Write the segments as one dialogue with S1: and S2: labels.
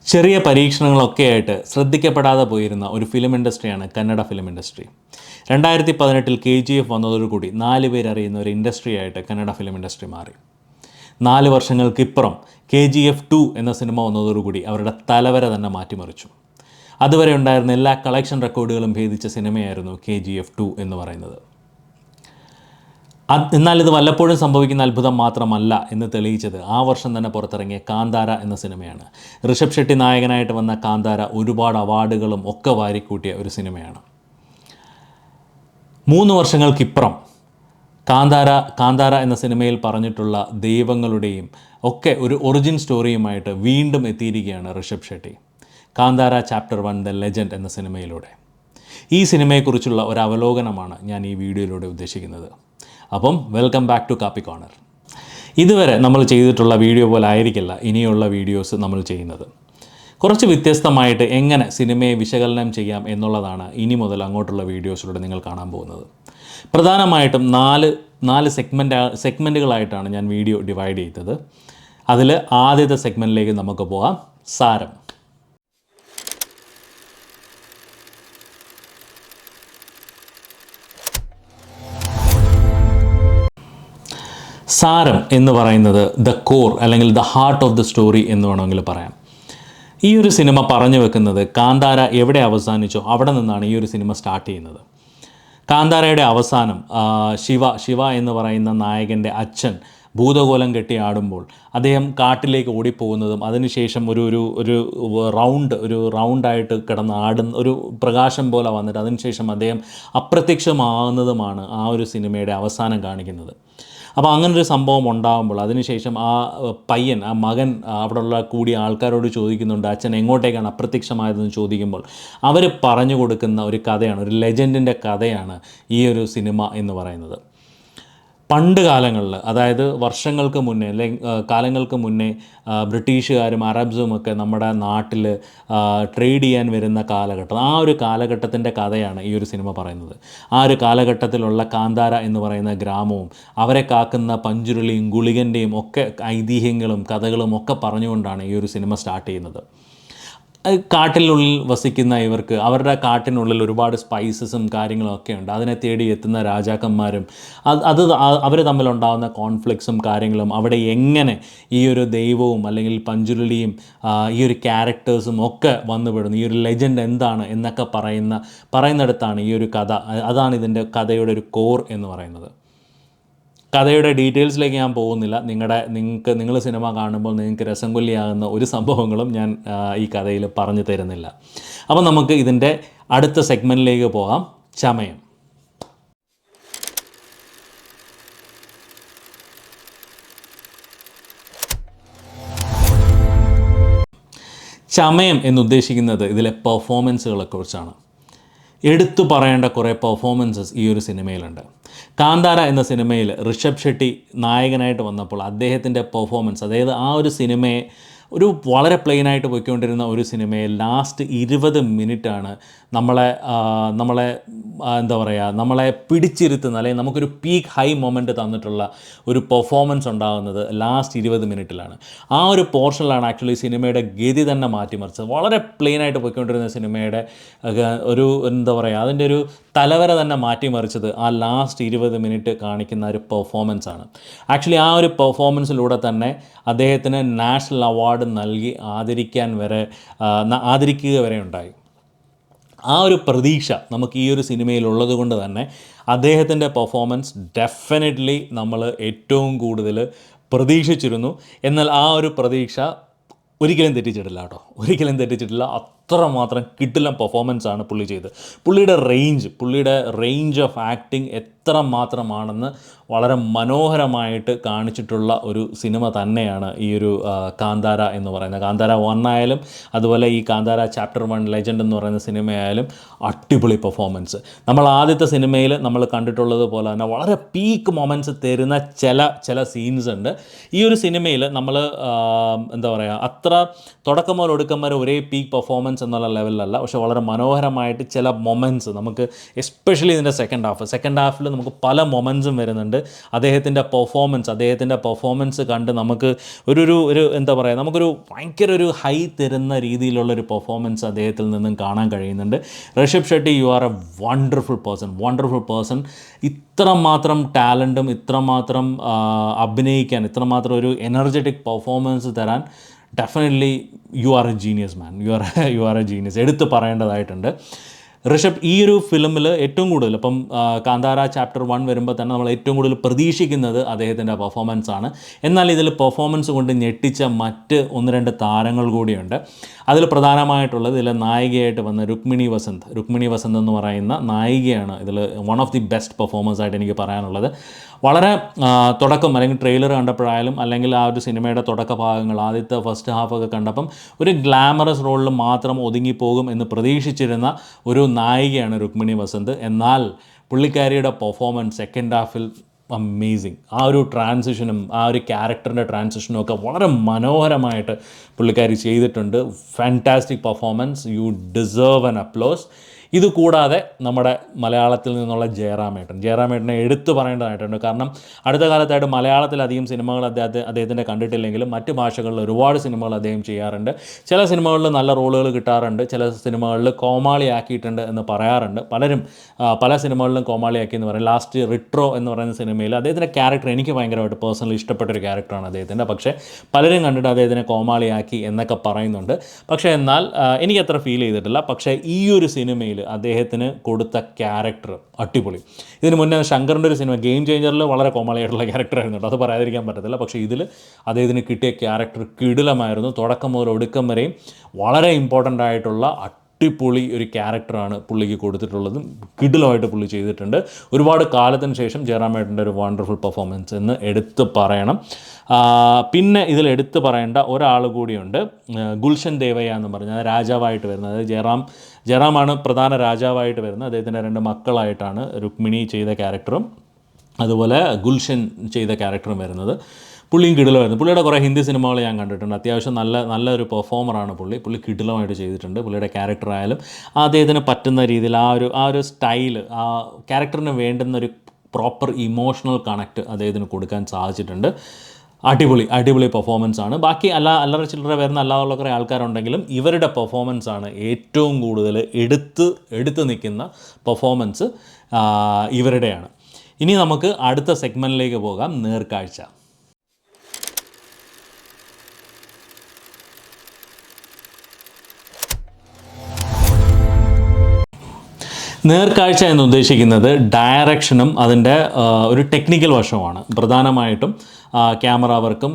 S1: ചെറിയ പരീക്ഷണങ്ങളൊക്കെ ആയിട്ട് ശ്രദ്ധിക്കപ്പെടാതെ പോയിരുന്ന ഒരു ഫിലിം ഇൻഡസ്ട്രിയാണ് കന്നഡ ഫിലിം ഇൻഡസ്ട്രി. 2018 KGF വന്നതോടുകൂടി 4 പേരറിയുന്ന ഒരു ഇൻഡസ്ട്രി ആയിട്ട് കന്നഡ ഫിലിം ഇൻഡസ്ട്രി മാറി. 4 വർഷങ്ങൾക്കിപ്പുറം KGF 2 എന്ന സിനിമ വന്നതോടുകൂടി അവരുടെ തലവര തന്നെ മാറ്റിമറിച്ചു. അതുവരെ ഉണ്ടായിരുന്ന എല്ലാ കളക്ഷൻ റെക്കോർഡുകളും ഭേദിച്ച സിനിമയായിരുന്നു KGF 2 എന്ന് പറയുന്നത്. എന്നാൽ ഇത് വല്ലപ്പോഴും സംഭവിക്കുന്ന അത്ഭുതം മാത്രമല്ല എന്ന് തെളിയിച്ചത് ആ വർഷം തന്നെ പുറത്തിറങ്ങിയ കാന്താര എന്ന സിനിമയാണ്. ഋഷഭ് ഷെട്ടി നായകനായിട്ട് വന്ന കാന്താര ഒരുപാട് അവാർഡുകളും ഒക്കെ വാരിക്കൂട്ടിയ ഒരു സിനിമയാണ്. 3 വർഷങ്ങൾക്കിപ്പുറം കാന്താര എന്ന സിനിമയിൽ പറഞ്ഞിട്ടുള്ള ദൈവങ്ങളുടെയും ഒക്കെ ഒരു ഒറിജിൻ സ്റ്റോറിയുമായിട്ട് വീണ്ടും എത്തിയിരിക്കുകയാണ് Rishabh Shetty. Kantara chapter 1 the legend എന്ന സിനിമയിലൂടെ. ഈ സിനിമയെക്കുറിച്ചുള്ള ഒരു അവലോകനമാണ് ഞാൻ ഈ വീഡിയോയിലൂടെ ഉദ്ദേശിക്കുന്നത്. അപ്പം വെൽക്കം ബാക്ക് ടു കാപ്പി കോർണർ. ഇതുവരെ നമ്മൾ ചെയ്തിട്ടുള്ള വീഡിയോ പോലെ ആയിരിക്കില്ല ഇനിയുള്ള വീഡിയോസ് നമ്മൾ ചെയ്യുന്നത്. കുറച്ച് വ്യത്യസ്തമായിട്ട് എങ്ങനെ സിനിമയെ വിശകലനം ചെയ്യാം എന്നുള്ളതാണ് ഇനി മുതൽ അങ്ങോട്ടുള്ള വീഡിയോസിലൂടെ നിങ്ങൾ കാണാൻ പോകുന്നത്. പ്രധാനമായിട്ടും നാല് സെഗ്മെൻറ്റുകളായിട്ടാണ് ഞാൻ വീഡിയോ ഡിവൈഡ് ചെയ്തത്. അതിൽ ആദ്യത്തെ സെഗ്മെൻറ്റിലേക്ക് നമുക്ക് പോകാം. സാരം. സാരം എന്ന് പറയുന്നത് ദ കോർ അല്ലെങ്കിൽ the heart of the story എന്ന് വേണമെങ്കിൽ പറയാം. ഈ ഒരു സിനിമ പറഞ്ഞു വെക്കുന്നത് കാന്താര എവിടെ അവസാനിച്ചോ അവിടെ നിന്നാണ് ഈ ഒരു സിനിമ സ്റ്റാർട്ട് ചെയ്യുന്നത്. കാന്താരയുടെ അവസാനം ശിവ എന്ന് പറയുന്ന നായകൻ്റെ അച്ഛൻ ഭൂതകോലം കെട്ടി ആടുമ്പോൾ അദ്ദേഹം കാട്ടിലേക്ക് ഓടിപ്പോകുന്നതും അതിനുശേഷം ഒരു റൗണ്ടായിട്ട് കിടന്ന് ആടുന്ന ഒരു പ്രകാശം പോലെ വന്നിട്ട് അതിനുശേഷം അദ്ദേഹം അപ്രത്യക്ഷമാകുന്നതുമാണ് ആ ഒരു സിനിമയുടെ അവസാനം കാണിക്കുന്നത്. അപ്പോൾ അങ്ങനൊരു സംഭവം ഉണ്ടാകുമ്പോൾ അതിനുശേഷം ആ മകൻ അവിടെയുള്ള കൂടിയ ആൾക്കാരോട് ചോദിക്കുന്നുണ്ട് അച്ഛൻ എങ്ങോട്ടേക്കാണ് അപ്രത്യക്ഷമായതെന്ന് ചോദിക്കുമ്പോൾ അവർ പറഞ്ഞു കൊടുക്കുന്ന ഒരു കഥയാണ്, ഒരു ലെജൻഡിൻ്റെ കഥയാണ് ഈ ഒരു സിനിമ എന്ന് പറയുന്നത്. പണ്ട് കാലങ്ങളിൽ, അതായത് വർഷങ്ങൾക്ക് മുന്നേ കാലങ്ങൾക്ക് മുന്നേ ബ്രിട്ടീഷുകാരും അറബ്സും ഒക്കെ നമ്മുടെ നാട്ടിൽ ട്രേഡ് ചെയ്യാൻ വരുന്ന കാലഘട്ടം, ആ ഒരു കാലഘട്ടത്തിൻ്റെ കഥയാണ് ഈ ഒരു സിനിമ പറയുന്നത്. ആ ഒരു കാലഘട്ടത്തിലുള്ള കാന്താര എന്ന് പറയുന്ന ഗ്രാമവും അവരെ കാക്കുന്ന പഞ്ചുരുളിയും ഗുളികൻ്റെയും ഒക്കെ ഐതിഹ്യങ്ങളും കഥകളും ഒക്കെ പറഞ്ഞുകൊണ്ടാണ് ഈ ഒരു സിനിമ സ്റ്റാർട്ട് ചെയ്യുന്നത്. കാട്ടിനുള്ളിൽ വസിക്കുന്ന ഇവർക്ക് അവരുടെ കാട്ടിനുള്ളിൽ ഒരുപാട് സ്പൈസസും കാര്യങ്ങളും ഒക്കെ ഉണ്ട്. അതിനെ തേടി എത്തുന്ന രാജാക്കന്മാരും അവർ തമ്മിലുണ്ടാകുന്ന കോൺഫ്ലിക്ട്സും കാര്യങ്ങളും അവിടെ എങ്ങനെ ഈ ഒരു ദൈവവും അല്ലെങ്കിൽ പഞ്ചുരുളിയും ഈ ഒരു ക്യാരക്ടേഴ്സും ഒക്കെ വന്നുപെടുന്നു, ഈ ഒരു ലെജൻഡ് എന്താണ് എന്നൊക്കെ പറയുന്നിടത്താണ് ഈ ഒരു കഥ. അതാണ് ഇതിൻ്റെ കഥയുടെ ഒരു കോർ എന്ന് പറയുന്നത്. കഥയുടെ ഡീറ്റെയിൽസിലേക്ക് ഞാൻ പോകുന്നില്ല. നിങ്ങൾ സിനിമ കാണുമ്പോൾ നിങ്ങൾക്ക് രസം കൊല്ലിയാകുന്ന ഒരു സംഭവങ്ങളും ഞാൻ ഈ കഥയിൽ പറഞ്ഞു തരുന്നില്ല. അപ്പോൾ നമുക്ക് ഇതിൻ്റെ അടുത്ത സെഗ്മെൻറ്റിലേക്ക് പോകാം. ചമയം. ചമയം എന്നുദ്ദേശിക്കുന്നത് ഇതിലെ പെർഫോമൻസുകളെക്കുറിച്ചാണ്. എടുത്തു പറയേണ്ട കുറേ പെർഫോമൻസസ് ഈ ഒരു സിനിമയിലുണ്ട്. കാന്താര എന്ന സിനിമയിൽ ഋഷഭ് ഷെട്ടി നായകനായിട്ട് വന്നപ്പോൾ അദ്ദേഹത്തിൻ്റെ പെർഫോമൻസ്, അതായത് ആ ഒരു സിനിമയെ ഒരു വളരെ പ്ലെയിനായിട്ട് പോയിക്കൊണ്ടിരുന്ന ഒരു സിനിമയെ ലാസ്റ്റ് 20 മിനിറ്റാണ് നമ്മളെ പിടിച്ചിരുത്തുന്ന, അല്ലെങ്കിൽ നമുക്കൊരു പീക്ക് ഹൈ മൊമെൻറ്റ് തന്നിട്ടുള്ള ഒരു പെർഫോമൻസ് ഉണ്ടാകുന്നത് ലാസ്റ്റ് 20 മിനിറ്റിലാണ്. ആ ഒരു പോർഷനിലാണ് ആക്ച്വലി സിനിമയുടെ ഗതി തന്നെ മാറ്റിമറിച്ചത്. വളരെ പ്ലെയിനായിട്ട് പോയിക്കൊണ്ടിരുന്ന സിനിമയുടെ അതിൻ്റെ ഒരു തലവര തന്നെ മാറ്റിമറിച്ചത് ആ ലാസ്റ്റ് 20 മിനിറ്റ് കാണിക്കുന്ന ഒരു പെർഫോമൻസാണ്. ആക്ച്വലി ആ ഒരു പെർഫോമൻസിലൂടെ തന്നെ അദ്ദേഹത്തിന് നാഷണൽ അവാർഡ് നൽകി ആദരിക്കുക വരെ ഉണ്ടായി. ആ ഒരു പ്രതീക്ഷ നമുക്ക് ഈ ഒരു സിനിമയിലുള്ളത് കൊണ്ട് തന്നെ അദ്ദേഹത്തിൻ്റെ പെർഫോമൻസ് ഡെഫിനറ്റ്ലി നമ്മൾ ഏറ്റവും കൂടുതൽ പ്രതീക്ഷിച്ചിരുന്നു. എന്നാൽ ആ ഒരു പ്രതീക്ഷ ഒരിക്കലും തെറ്റിച്ചിട്ടില്ല. അത്രമാത്രം കിടിലൻ പെർഫോമൻസാണ് പുള്ളി ചെയ്തത്. പുള്ളിയുടെ റേഞ്ച് ഓഫ് ആക്ടിങ് എത്ര മാത്രമാണെന്ന് വളരെ മനോഹരമായിട്ട് കാണിച്ചിട്ടുള്ള ഒരു സിനിമ തന്നെയാണ് ഈ ഒരു കാന്താര എന്ന് പറയുന്നത്. കാന്താര 1 ആയാലും അതുപോലെ ഈ കാന്താര ചാപ്റ്റർ 1 ലെജൻഡ് എന്ന് പറയുന്ന സിനിമയായാലും അടിപൊളി പെർഫോമൻസ്. നമ്മൾ ആദ്യത്തെ സിനിമയിൽ നമ്മൾ കണ്ടിട്ടുള്ളത് പോലെ തന്നെ വളരെ പീക്ക് മൊമെൻറ്റ്സ് തരുന്ന ചില സീൻസ് ഉണ്ട്. ഈ ഒരു സിനിമയിൽ നമ്മൾ അത്ര തുടക്കം മുതൽ ഒടുക്കം വരെ ഒരേ പീക്ക് പെർഫോമൻസ് എന്നുള്ള ലെവലിലല്ല, പക്ഷെ വളരെ മനോഹരമായിട്ട് ചില മൊമെൻറ്റ്സ് നമുക്ക്, എസ്പെഷ്യലി ഇതിൻ്റെ സെക്കൻഡ് ഹാഫിൽ നമുക്ക് പല മൊമെൻറ്റ്സും വരുന്നുണ്ട്. അദ്ദേഹത്തിൻ്റെ പെർഫോമൻസ് കണ്ട് നമുക്ക് ഒരു എന്താ പറയുക, നമുക്കൊരു ഭയങ്കര ഒരു ഹൈ തരുന്ന രീതിയിലുള്ളൊരു പെർഫോമൻസ് അദ്ദേഹത്തിൽ നിന്നും കാണാൻ കഴിയുന്നുണ്ട്. Rishabh Shetty, you are A wonderful person. ഇത്രമാത്രം ടാലൻറ്റും ഇത്രമാത്രം അഭിനയിക്കാൻ, ഇത്രമാത്രം ഒരു എനർജറ്റിക് പെർഫോമൻസ് തരാൻ definitely you are A genius man. You are A genius, എടുത്ത് പറയേണ്ടതായിട്ടുണ്ട്. ഋഷഭ് ഈ ഒരു ഫിലിമിൽ ഏറ്റവും കൂടുതൽ ഇപ്പം കാന്താര ചാപ്റ്റർ 1 വരുമ്പോൾ തന്നെ നമ്മൾ ഏറ്റവും കൂടുതൽ പ്രതീക്ഷിക്കുന്നത് അദ്ദേഹത്തിൻ്റെ പെർഫോമൻസ് ആണ്. എന്നാൽ ഇതിൽ പെർഫോമൻസ് കൊണ്ട് ഞെട്ടിച്ച മറ്റ് 1-2 താരങ്ങൾ കൂടിയുണ്ട്. അതിൽ പ്രധാനമായിട്ടുള്ളത് ഇതിൽ നായികയായിട്ട് വന്ന രുക്മിണി വസന്ത് എന്ന് പറയുന്ന നായികയാണ് ഇതിൽ one of the best performance ആയിട്ട് എനിക്ക് പറയാനുള്ളത്. വളരെ തുടക്കം അല്ലെങ്കിൽ ട്രെയിലർ കണ്ടപ്പോഴായാലും അല്ലെങ്കിൽ ആ ഒരു സിനിമയുടെ തുടക്ക ഭാഗങ്ങൾ ആദ്യത്തെ ഫസ്റ്റ് ഹാഫൊക്കെ കണ്ടപ്പം ഒരു ഗ്ലാമറസ് റോളിൽ മാത്രം ഒതുങ്ങിപ്പോകും എന്ന് പ്രതീക്ഷിച്ചിരുന്ന ഒരു നായികയാണ് രുക്മിണി വസന്ത്. എന്നാൽ പുള്ളിക്കാരിയുടെ പെർഫോമൻസ് സെക്കൻഡ് ഹാഫിൽ അമേസിങ്. ആ ഒരു ട്രാൻസിഷനും ആ ഒരു ക്യാരക്ടറിൻ്റെ ട്രാൻസിഷനും ഒക്കെ വളരെ മനോഹരമായിട്ട് പുള്ളിക്കാരി ചെയ്തിട്ടുണ്ട്. Fantastic performance, U deserve an applause. ഇതുകൂടാതെ നമ്മുടെ മലയാളത്തിൽ നിന്നുള്ള ജയറാമേട്ടനെ എടുത്തു പറയേണ്ടതായിട്ടുണ്ട്. കാരണം അടുത്ത കാലത്തായിട്ട് മലയാളത്തിലധികം സിനിമകൾ അദ്ദേഹത്തിൻ്റെ കണ്ടിട്ടില്ലെങ്കിലും മറ്റ് ഭാഷകളിൽ ഒരുപാട് സിനിമകൾ അദ്ദേഹം ചെയ്യാറുണ്ട്. ചില സിനിമകളിൽ നല്ല റോളുകൾ കിട്ടാറുണ്ട്, ചില സിനിമകളിൽ കോമാളിയാക്കിയിട്ടുണ്ട് എന്ന് പറയാറുണ്ട്. പല സിനിമകളിലും കോമാളിയാക്കി എന്ന് പറയും. ലാസ്റ്റ് റിട്രോ എന്ന് പറയുന്ന സിനിമയിൽ അദ്ദേഹത്തിൻ്റെ ക്യാരക്ടർ എനിക്ക് ഭയങ്കരമായിട്ട് പേഴ്സണലി ഇഷ്ടപ്പെട്ടൊരു ക്യാരക്ടറാണ് അദ്ദേഹത്തിൻ്റെ. പക്ഷേ പലരും കണ്ടിട്ട് അദ്ദേഹത്തിനെ കോമാളിയാക്കി എന്നൊക്കെ പറയുന്നുണ്ട്. പക്ഷേ എന്നാൽ എനിക്കത്ര ഫീൽ ചെയ്തിട്ടില്ല. പക്ഷേ ഈ ഒരു സിനിമയിൽ അദ്ദേഹത്തിന് കൊടുത്ത ക്യാരക്ടർ അടിപൊളി. ഇതിന് മുന്നേ ശങ്കറിൻ്റെ ഒരു സിനിമ ഗെയിം ചേഞ്ചറിൽ വളരെ കോമാളിയായിട്ടുള്ള ക്യാരക്ടറായിരുന്നു കേട്ടോ, അത് പറയാതിരിക്കാൻ പറ്റത്തില്ല. പക്ഷേ ഇതിൽ അദ്ദേഹത്തിന് കിട്ടിയ ക്യാരക്ടർ കിടിലമായിരുന്നു. തുടക്കം മുതൽ ഒടുക്കം വരെയും വളരെ ഇമ്പോർട്ടൻ്റ് ആയിട്ടുള്ള അടിപൊളി ഒരു ക്യാരക്ടറാണ് പുള്ളിക്ക് കൊടുത്തിട്ടുള്ളത്. കിടിലമായിട്ട് പുള്ളി ചെയ്തിട്ടുണ്ട്. ഒരുപാട് കാലത്തിന് ശേഷം ജയറാമേട്ടൻ്റെ ഒരു വണ്ടർഫുൾ പെർഫോമൻസ് എന്ന് എടുത്ത് പറയണം. പിന്നെ ഇതിൽ എടുത്ത് പറയേണ്ട ഒരാൾ കൂടിയുണ്ട്, ഗുൽഷൻ ദേവയ്യ എന്ന് പറഞ്ഞാൽ രാജാവായിട്ട് വരുന്നത്. അതായത് ജയറാമാണ് പ്രധാന രാജാവായിട്ട് വരുന്നത്. അദ്ദേഹത്തിൻ്റെ 2 മക്കളായിട്ടാണ് രുക്മിണി ചെയ്ത ക്യാരക്ടറും അതുപോലെ ഗുൽഷൻ ചെയ്ത ക്യാരക്ടറും വരുന്നത്. പുള്ളിയും കിടിലമായിരുന്നു. പുള്ളിയുടെ കുറേ ഹിന്ദി സിനിമകൾ ഞാൻ കണ്ടിട്ടുണ്ട്. അത്യാവശ്യം നല്ലൊരു പെർഫോമറാണ് പുള്ളി കിടിലമായിട്ട് ചെയ്തിട്ടുണ്ട്. പുള്ളിയുടെ ക്യാരക്ടറായാലും അദ്ദേഹത്തിന് പറ്റുന്ന രീതിയിൽ ആ ഒരു സ്റ്റൈല്, ആ ക്യാരക്ടറിന് വേണ്ടുന്നൊരു പ്രോപ്പർ ഇമോഷണൽ കണക്റ്റ് അദ്ദേഹത്തിന് കൊടുക്കാൻ സാധിച്ചിട്ടുണ്ട്. അടിപൊളി പെർഫോമൻസ് ആണ്. ബാക്കി അല്ലറ ചില്ലറ വരുന്ന അല്ലാതുള്ള കുറേ ആൾക്കാരുണ്ടെങ്കിലും ഇവരുടെ പെർഫോമൻസ് ആണ് ഏറ്റവും കൂടുതൽ എടുത്ത് നിൽക്കുന്ന പെർഫോമൻസ് ഇവരുടെയാണ്. ഇനി നമുക്ക് അടുത്ത സെഗ്മെൻറ്റിലേക്ക് പോകാം, നേർക്കാഴ്ച. നേർക്കാഴ്ച എന്ന് ഉദ്ദേശിക്കുന്നത് ഡയറക്ഷനും അതിൻ്റെ ഒരു ടെക്നിക്കൽ വശമാണ്. പ്രധാനമായിട്ടും ക്യാമറ വർക്കും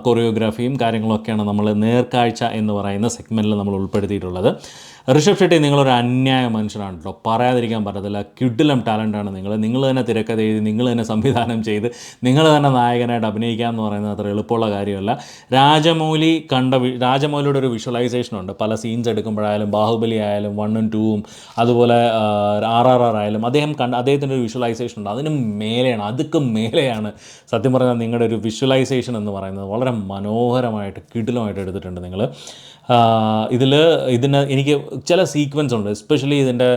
S1: കൊറിയോഗ്രാഫിയും കാര്യങ്ങളൊക്കെയാണ് നമ്മൾ നേർക്കാഴ്ച എന്ന് പറയുന്ന സെഗ്മെൻറ്റിൽ നമ്മൾ ഉൾപ്പെടുത്തിയിട്ടുള്ളത്. ഋഷഭ് ഷെട്ടി നിങ്ങളൊരു അന്യായ മനുഷ്യനാണ് കേട്ടോ, പറയാതിരിക്കാൻ പറ്റത്തില്ല. കിടിലം ടാലൻ്റാണ് നിങ്ങൾ തന്നെ തിരക്കഥ എഴുതി, നിങ്ങൾ തന്നെ സംവിധാനം ചെയ്ത്, നിങ്ങൾ തന്നെ നായകനായിട്ട് അഭിനയിക്കുക എന്ന് പറയുന്നത് അത്ര എളുപ്പമുള്ള കാര്യമല്ല. രാജമൗലിയുടെ ഒരു വിഷ്വലൈസേഷനുണ്ട്. പല സീൻസ് എടുക്കുമ്പോഴായാലും, ബാഹുബലി ആയാലും 1ഉം 2ഉം അതുപോലെ RRR ആയാലും അദ്ദേഹത്തിൻ്റെ ഒരു വിഷ്വലൈസേഷൻ ഉണ്ട്. അതുക്കും മേലെയാണ് സത്യം പറഞ്ഞാൽ നിങ്ങളുടെ ഒരു വിഷ്വലൈസേഷൻ എന്ന് പറയുന്നത്. വളരെ മനോഹരമായിട്ട് കിടിലമായിട്ട് എടുത്തിട്ടുണ്ട് നിങ്ങൾ. ഇതിന് എനിക്ക് ചില സീക്വൻസ് ഉണ്ട്, എസ്പെഷ്യലി ഇതിൻ്റെ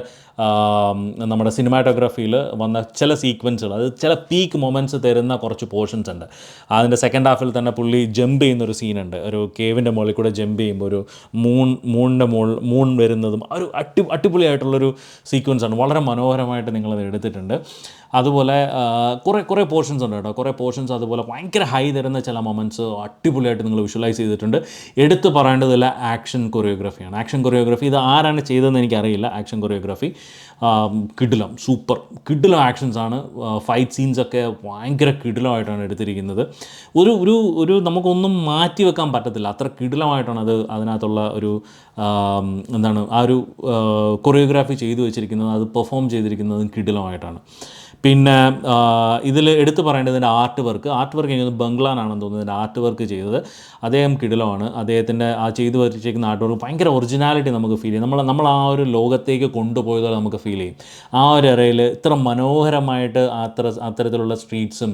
S1: നമ്മുടെ സിനിമാറ്റോഗ്രാഫിയിൽ വന്ന ചില സീക്വൻസുകൾ, അത് ചില പീക്ക് മൊമെൻറ്റ്സ് തരുന്ന കുറച്ച് പോർഷൻസ് ഉണ്ട്. അതിൻ്റെ സെക്കൻഡ് ഹാഫിൽ തന്നെ പുള്ളി ജമ്പ് ചെയ്യുന്നൊരു സീനുണ്ട്. ഒരു കേവിൻ്റെ മുകളിൽ കൂടെ ജമ്പ് ചെയ്യുമ്പോൾ ഒരു മൂൺ വരുന്നതും ഒരു അടിപൊളിയായിട്ടുള്ളൊരു സീക്വൻസാണ്. വളരെ മനോഹരമായിട്ട് നിങ്ങളത് എടുത്തിട്ടുണ്ട്. അതുപോലെ കുറേ പോർഷൻസ് ഉണ്ട് കേട്ടോ, കുറേ പോർഷൻസ് അതുപോലെ ഭയങ്കര ഹൈ തരുന്ന ചില മൊമെൻറ്റ്സ് അടിപൊളിയായിട്ട് നിങ്ങൾ വിഷ്വലൈസ് ചെയ്തിട്ടുണ്ട്. എടുത്ത് പറയേണ്ടതില്ല ആക്ഷൻ കൊറിയോഗ്രാഫി ഇത് ആരാണ് ചെയ്തതെന്ന് എനിക്കറിയില്ല. ആക്ഷൻ കൊറിയോഗ്രാഫി കിടിലം ആക്ഷൻസാണ്. ഫൈറ്റ് സീൻസൊക്കെ ഭയങ്കര കിടിലമായിട്ടാണ് എടുത്തിരിക്കുന്നത്. ഒരു നമുക്കൊന്നും മാറ്റി വെക്കാൻ പറ്റത്തില്ല, അത്ര കിടിലമായിട്ടാണ് അതിനകത്തുള്ള ഒരു ആ ഒരു കൊറിയോഗ്രാഫി ചെയ്തു വെച്ചിരിക്കുന്നത്. അത് പെർഫോം ചെയ്തിരിക്കുന്നതും കിടിലമായിട്ടാണ്. പിന്നെ ഇതിൽ എടുത്തു പറയേണ്ടതിൻ്റെ ആർട്ട് വർക്ക് എനിക്ക് ബംഗ്ലാനാണെന്ന് തോന്നുന്നു ഇതിൻ്റെ ആർട്ട് വർക്ക് ചെയ്തത്. അദ്ദേഹം കിടിലമാണ്. അദ്ദേഹത്തിൻ്റെ ആ ചെയ്തു വച്ചിരിക്കുന്ന ആർട്ട് വർക്ക് ഭയങ്കര ഒറിജിനാലിറ്റി നമുക്ക് ഫീൽ ചെയ്യും. നമ്മൾ ആ ഒരു ലോകത്തേക്ക് കൊണ്ടുപോയതുപോലെ നമുക്ക് ഫീൽ ചെയ്യും. ആ ഒരു ഇറയിൽ ഇത്ര മനോഹരമായിട്ട് അത്തരത്തിലുള്ള സ്ട്രീറ്റ്സും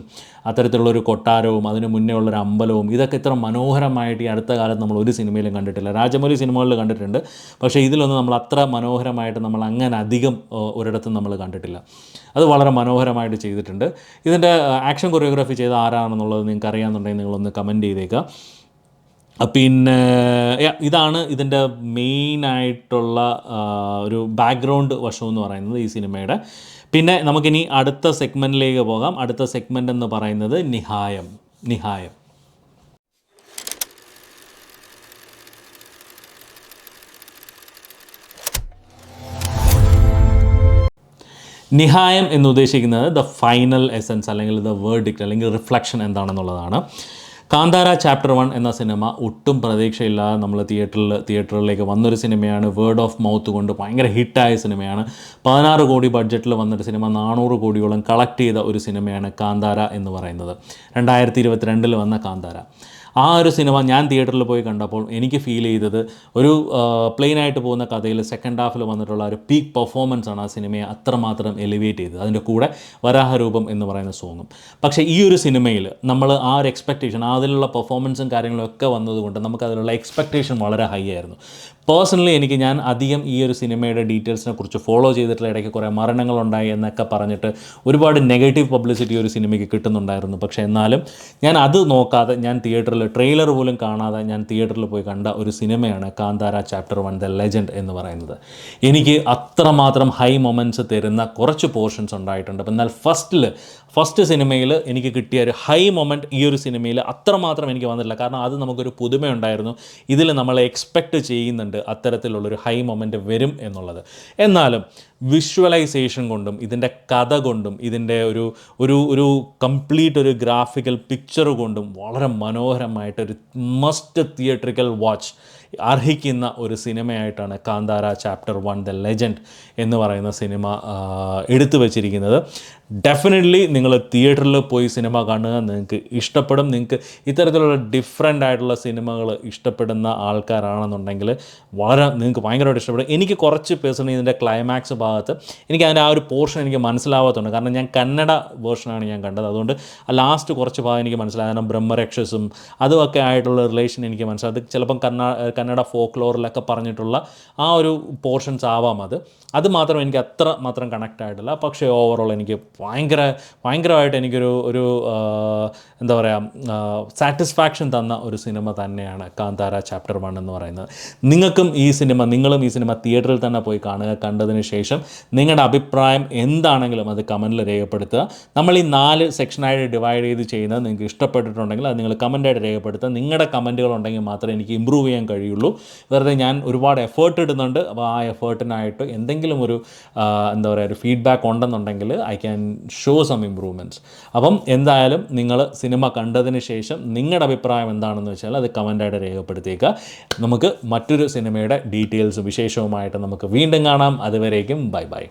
S1: അത്തരത്തിലുള്ളൊരു കൊട്ടാരവും അതിന് മുന്നേ ഉള്ളൊരു അമ്പലവും ഇതൊക്കെ ഇത്ര മനോഹരമായിട്ട് ഈ അടുത്ത കാലത്ത് നമ്മൾ ഒരു സിനിമയിലും കണ്ടിട്ടില്ല. രാജമൗലി സിനിമകളിൽ കണ്ടിട്ടുണ്ട്, പക്ഷേ ഇതിലൊന്നും നമ്മൾ അത്ര മനോഹരമായിട്ട് നമ്മൾ അങ്ങനെ അധികം ഒരിടത്തും നമ്മൾ കണ്ടിട്ടില്ല. അത് വളരെ മനോഹരം മനോഹരമായിട്ട് ചെയ്തിട്ടുണ്ട്. ഇതിൻ്റെ ആക്ഷൻ കൊറിയോഗ്രാഫി ചെയ്ത ആരാണെന്നുള്ളത് നിങ്ങൾക്ക് അറിയാമെന്നുണ്ടെങ്കിൽ നിങ്ങളൊന്ന് കമൻറ്റ് ചെയ്തേക്കുക. പിന്നെ ഇതാണ് ഇതിൻ്റെ മെയിനായിട്ടുള്ള ഒരു ബാക്ക്ഗ്രൗണ്ട് വശം എന്ന് പറയുന്നത് ഈ സിനിമയുടെ. പിന്നെ നമുക്കിനി അടുത്ത സെഗ്മെൻറ്റിലേക്ക് പോകാം. അടുത്ത സെഗ്മെൻ്റ് എന്ന് പറയുന്നത് നിഹായം. നിഹായം എന്നുദ്ദേശിക്കുന്നത് ദ ഫൈനൽ എസൻസ് അല്ലെങ്കിൽ ദ വേർഡിക്റ്റ് അല്ലെങ്കിൽ റിഫ്ലക്ഷൻ എന്താണെന്നുള്ളതാണ്. കാന്താര ചാപ്റ്റർ 1 എന്ന സിനിമ ഒട്ടും പ്രതീക്ഷയില്ലാതെ നമ്മൾ തിയേറ്ററിലേക്ക് വന്നൊരു സിനിമയാണ്. വേർഡ് ഓഫ് മൗത്ത് കൊണ്ട് ഭയങ്കര ഹിറ്റായ സിനിമയാണ്. 16 കോടി ബഡ്ജറ്റിൽ വന്നൊരു സിനിമ 400 കോടിയോളം കളക്ട് ചെയ്ത ഒരു സിനിമയാണ് കാന്താര എന്ന് പറയുന്നത്. 2022 വന്ന കാന്താര. ആ ഒരു സിനിമ ഞാൻ തിയേറ്ററിൽ പോയി കണ്ടപ്പോൾ എനിക്ക് ഫീൽ ചെയ്തത് ഒരു പ്ലെയിനായിട്ട് പോകുന്ന കഥയിൽ സെക്കൻഡ് ഹാഫിൽ വന്നിട്ടുള്ള ഒരു പീക്ക് പെർഫോമൻസാണ് ആ സിനിമയെ അത്രമാത്രം എലിവേറ്റ് ചെയ്തത്. അതിൻ്റെ കൂടെ വരാഹരൂപം എന്ന് പറയുന്ന സോങ്ങും. പക്ഷേ ഈ ഒരു സിനിമയിൽ നമ്മൾ ആ ഒരു എക്സ്പെക്റ്റേഷൻ, അതിലുള്ള പെർഫോമൻസും കാര്യങ്ങളും ഒക്കെ വന്നതുകൊണ്ട് നമുക്കതിലുള്ള എക്സ്പെക്റ്റേഷൻ വളരെ ഹൈ ആയിരുന്നു. പേഴ്സണലി ഞാൻ അധികം ഈ ഒരു സിനിമയുടെ ഡീറ്റെയിൽസിനെ കുറിച്ച് ഫോളോ ചെയ്തിട്ടുള്ള ഇടയ്ക്ക് കുറേ മരണങ്ങളുണ്ടായി എന്നൊക്കെ പറഞ്ഞിട്ട് ഒരുപാട് നെഗറ്റീവ് പബ്ലിസിറ്റി ഒരു സിനിമയ്ക്ക് കിട്ടുന്നുണ്ടായിരുന്നു. പക്ഷേ എന്നാലും ഞാൻ അത് നോക്കാതെ ഞാൻ തിയേറ്ററിൽ ട്രെയിലർ പോലും കാണാതെ ഞാൻ തിയേറ്ററിൽ പോയി കണ്ട ഒരു സിനിമയാണ് കാന്താര ചാപ്റ്റർ 1 ദ ലെജൻഡ് എന്ന് പറയുന്നത്. എനിക്ക് അത്രമാത്രം ഹൈ മൊമെൻറ്റ്സ് തരുന്ന കുറച്ച് പോർഷൻസ് ഉണ്ടായിട്ടുണ്ട്. എന്നാൽ ഫസ്റ്റ് സിനിമയിൽ എനിക്ക് കിട്ടിയ ഒരു ഹൈ മൊമെൻറ്റ് ഈ ഒരു സിനിമയിൽ അത്രമാത്രം എനിക്ക് വന്നിട്ടില്ല. കാരണം അത് നമുക്കൊരു പുതുമയുണ്ടായിരുന്നു. ഇതിൽ നമ്മൾ എക്സ്പെക്റ്റ് ചെയ്യുന്നുണ്ട് അത്തരത്തിലുള്ളൊരു ഹൈ മൊമെൻറ്റ് വരും എന്നുള്ളത്. എന്നാലും വിഷ്വലൈസേഷൻ കൊണ്ടും ഇതിൻ്റെ കഥ കൊണ്ടും ഇതിൻ്റെ ഒരു കംപ്ലീറ്റ് ഒരു ഗ്രാഫിക്കൽ പിക്ചർ കൊണ്ടും വളരെ മനോഹരമായിട്ടൊരു മസ്റ്റ് തിയേറ്ററിക്കൽ വാച്ച് അർഹിക്കുന്ന ഒരു സിനിമയായിട്ടാണ് കാന്താര ചാപ്റ്റർ 1 ദ ലെജൻഡ് എന്ന് പറയുന്ന സിനിമ എടുത്തു വച്ചിരിക്കുന്നത്. ഡെഫിനറ്റ്ലി നിങ്ങൾ തിയേറ്ററിൽ പോയി സിനിമ കാണുക. നിങ്ങൾക്ക് ഇഷ്ടപ്പെടും. നിങ്ങൾക്ക് ഇത്തരത്തിലുള്ള ഡിഫറെൻ്റ് ആയിട്ടുള്ള സിനിമകൾ ഇഷ്ടപ്പെടുന്ന ആൾക്കാരാണെന്നുണ്ടെങ്കിൽ നിങ്ങൾക്ക് ഭയങ്കരമായിട്ട് ഇഷ്ടപ്പെടും. എനിക്ക് കുറച്ച് പേഴ്സണലി ഇതിൻ്റെ ക്ലൈമാക്സ് ഭാഗത്ത് എനിക്ക് അതിൻ്റെ ആ ഒരു പോർഷൻ എനിക്ക് മനസ്സിലാവാത്തതുണ്ട്. കാരണം ഞാൻ കന്നഡ വേർഷനാണ് ഞാൻ കണ്ടത്. അതുകൊണ്ട് ലാസ്റ്റ് കുറച്ച് ഭാഗം എനിക്ക് മനസ്സിലായി. കാരണം ബ്രഹ്മരക്ഷസും അതുമൊക്കെ ആയിട്ടുള്ള റിലേഷൻ എനിക്ക് മനസ്സിലായി. അത് ചിലപ്പം കന്നഡ ഫോക്ക് ലോറിലൊക്കെ പറഞ്ഞിട്ടുള്ള ആ ഒരു പോർഷൻസ് ആവാം. അത് മാത്രം എനിക്ക് അത്ര മാത്രം കണക്റ്റ് ആയിട്ടില്ല. പക്ഷേ ഓവറോൾ എനിക്ക് ഭയങ്കരമായിട്ട് എനിക്കൊരു എന്താ പറയുക സാറ്റിസ്ഫാക്ഷൻ തന്ന ഒരു സിനിമ തന്നെയാണ് കാന്താര ചാപ്റ്റർ 1 എന്ന് പറയുന്നത്. നിങ്ങളും ഈ സിനിമ തിയേറ്ററിൽ തന്നെ പോയി കാണുക. കണ്ടതിന് ശേഷം നിങ്ങളുടെ അഭിപ്രായം എന്താണെങ്കിലും അത് കമൻറ്റിൽ രേഖപ്പെടുത്തുക. നമ്മൾ ഈ 4 സെക്ഷനായിട്ട് ഡിവൈഡ് ചെയ്ത് ചെയ്യുന്നത് നിങ്ങൾക്ക് ഇഷ്ടപ്പെട്ടിട്ടുണ്ടെങ്കിൽ അത് നിങ്ങൾ കമൻറ്റായിട്ട് രേഖപ്പെടുത്തുക. നിങ്ങളുടെ കമൻറ്റുകൾ ഉണ്ടെങ്കിൽ മാത്രമേ എനിക്ക് ഇമ്പ്രൂവ് ചെയ്യാൻ കഴിയുള്ളൂ. വെറുതെ ഞാൻ ഒരുപാട് എഫേർട്ട് ഇടുന്നുണ്ട്. അപ്പോൾ ആ എഫേർട്ടിനായിട്ട് എന്തെങ്കിലും ഒരു ഫീഡ്ബാക്ക് ഉണ്ടെന്നുണ്ടെങ്കിൽ I can show some improvements. അപ്പം എന്തായാലും നിങ്ങൾ സിനിമ കണ്ടതിന് ശേഷം നിങ്ങളുടെ അഭിപ്രായം എന്താണെന്ന് വെച്ചാൽ അത് കമൻറ്റായിട്ട് രേഖപ്പെടുത്തിയേക്കുക. നമുക്ക് മറ്റൊരു സിനിമയുടെ ഡീറ്റെയിൽസും വിശേഷവുമായിട്ട് നമുക്ക് വീണ്ടും കാണാം. അതുവരേക്കും ബൈ.